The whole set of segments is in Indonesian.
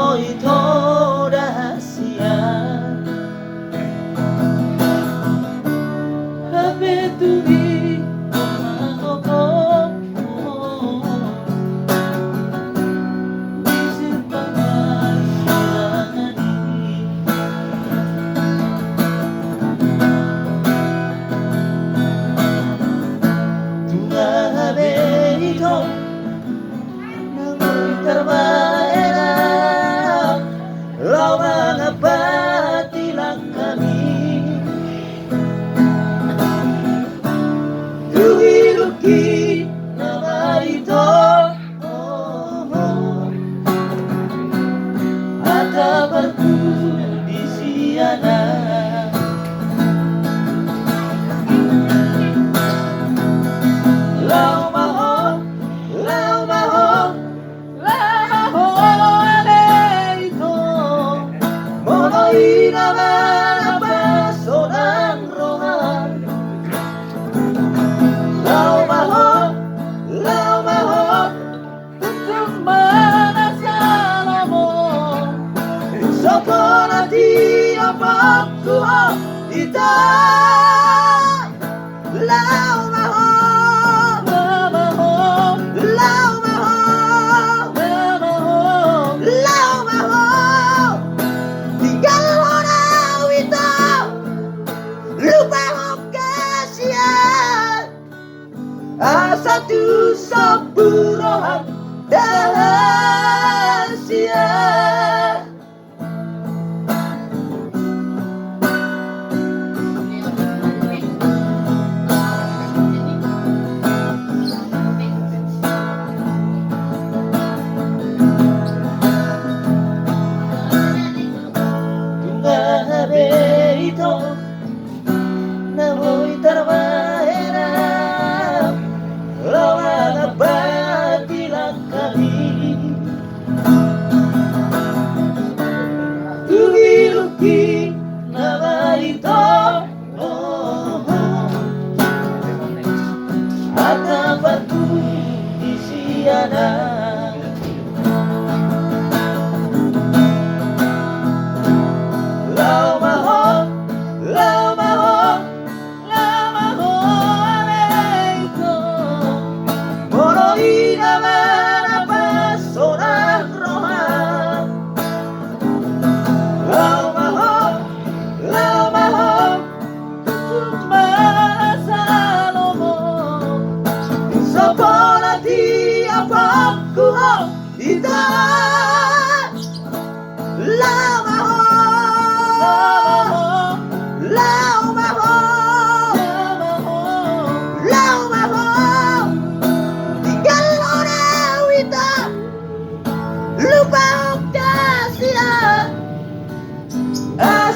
mono itu rahasia. Habe tuhi mono patilah kami Dugi-dugi nama itu ada batu di siana Lau maho Inaman baso ng rohan Lau maho Tutung manasala mo Soko na di apap kuho ita Lau maho Satu seburohan rahasia Tunggal habe itu Nahoy tarmahera Lawan patilah kami Dugi-dugi nama itu Ada batu di siana Lau maho Inaman baso ng rohan Lau maho Tutung manasalo mo Sa polati apap kuho ita Lau maho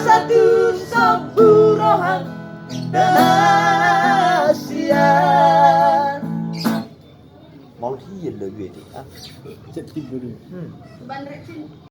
Satu seburohan rahasia Mau thiên lời Việt thì